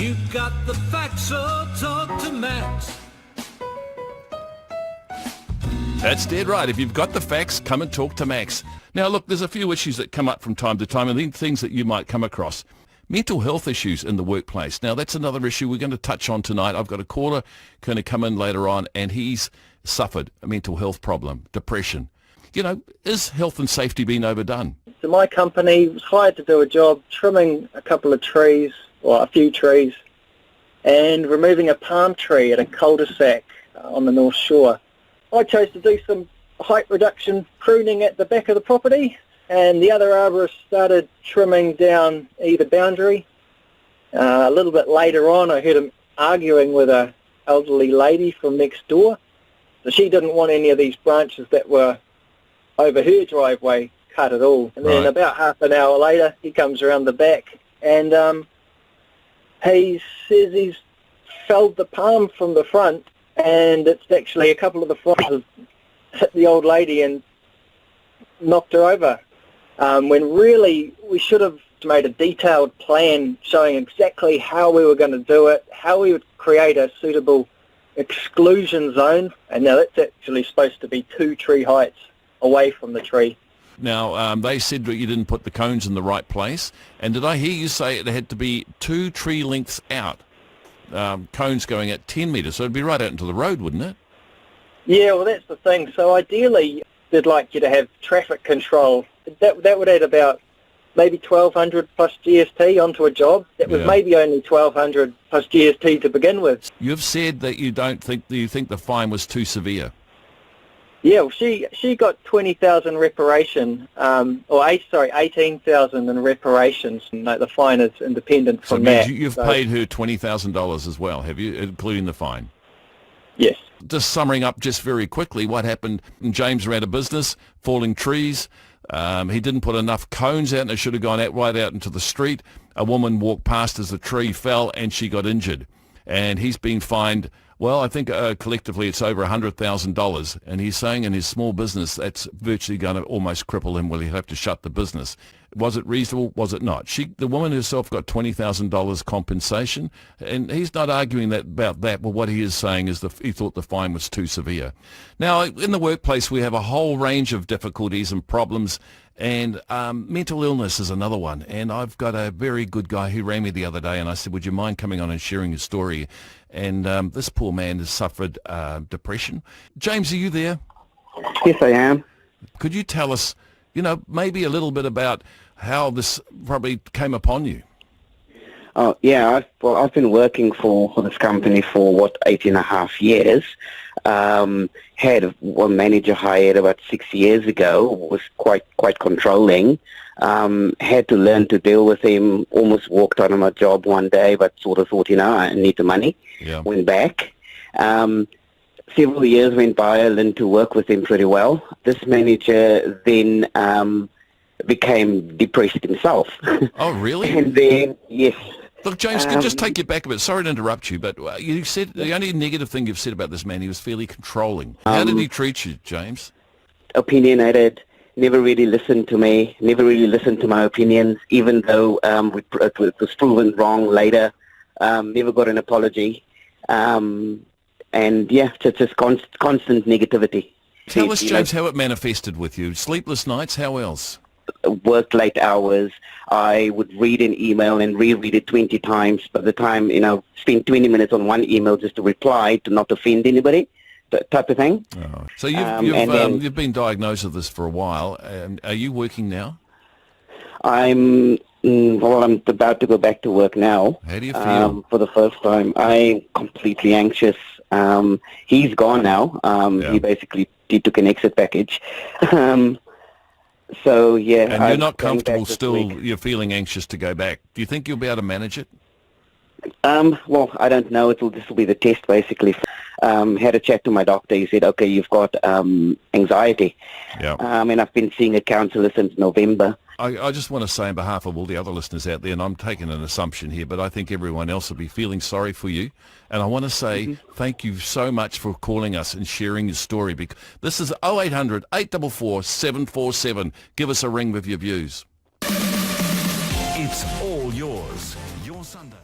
You got the facts, so talk to Max. That's dead right. If you've got the facts, come and talk to Max. Now, look, there's a few issues that come up from time to time, and then things that you might come across. Mental health issues in the workplace. Now, that's another issue we're going to touch on tonight. I've got a caller going to come in later on, and he's suffered a mental health problem, depression. You know, is health and safety being overdone? So my company was hired to do a job trimming a couple of trees, or a few trees, and removing a palm tree at a cul-de-sac on the North Shore. I chose to do some height reduction pruning at the back of the property, and the other arborist started trimming down either boundary. A little bit later on, I heard him arguing with an elderly lady from next door. So she didn't want any of these branches that were over her driveway cut at all. And then about half an hour later, he comes around the back, and he says he's felled the palm from the front, and it's actually a couple of the fronds hit the old lady and knocked her over. When really we should have made a detailed plan showing exactly how we were going to do it, how we would create a suitable exclusion zone, and now that's actually supposed to be 2 tree heights away from the tree. Now, they said that you didn't put the cones in the right place, and did I hear you say it had to be 2 tree lengths out, cones going at 10 metres, so it'd be right out into the road, wouldn't it? Yeah, well, that's the thing. So ideally, they'd like you to have traffic control. That would add about maybe 1,200 plus GST onto a job. That was maybe only 1,200 plus GST to begin with. You've said that you think the fine was too severe. Yeah, well, she got 20,000 reparation, 18,000 in reparations. No, the fine is independent from that. So you've paid her $20,000 as well, have you, including the fine? Yes. Just summing up just very quickly, what happened, James ran a business, falling trees. He didn't put enough cones out, and it should have gone right out into the street. A woman walked past as the tree fell, and she got injured. And he's been fined, well, I think collectively it's over $100,000. And he's saying in his small business that's virtually going to almost cripple him. Will he have to shut the business? Was it reasonable? Was it not? The woman herself got $20,000 compensation, and he's not arguing about that, but what he is saying is he thought the fine was too severe. Now, in the workplace, we have a whole range of difficulties and problems, and mental illness is another one. And I've got a very good guy who rang me the other day, and I said, would you mind coming on and sharing your story? And this poor man has suffered depression. James, are you there? Yes, I am. Could you tell us, maybe a little bit about how this probably came upon you? Oh, yeah. I've been working for this company for 8.5 years. Had one manager hired about 6 years ago, was quite controlling. Had to learn to deal with him. Almost walked out of my job one day, but sort of thought, I need the money. Yeah. Went back. Several years went by. I learned to work with him pretty well. This manager then became depressed himself. Oh, really? And then, yes. Look, James, can I just take you back a bit? Sorry to interrupt you, but you said the only negative thing you've said about this man, he was fairly controlling. How did he treat you, James? Opinionated, never really listened to me, never really listened to my opinions, even though it was proven wrong later. Never got an apology. And, just constant negativity. Tell us, James, how it manifested with you. Sleepless nights, how else? Worked late hours. I would read an email and reread it 20 times. By the time, spend 20 minutes on one email just to reply to not offend anybody, that type of thing. Oh. So you've been diagnosed with this for a while. Are you working now? I'm about to go back to work now. How do you feel? For the first time, I'm completely anxious. He's gone now. He basically took an exit package. So, yeah. And you're not comfortable still, you're feeling anxious to go back. Do you think you'll be able to manage it? Well, I don't know. This will be the test, basically. Had a chat to my doctor. He said, okay, you've got anxiety. Yeah. And I've been seeing a counsellor since November. I just want to say on behalf of all the other listeners out there, and I'm taking an assumption here, but I think everyone else will be feeling sorry for you. And I want to say thank you so much for calling us and sharing your story. Because this is 0800 844 747. Give us a ring with your views. It's all yours. Your Sunday.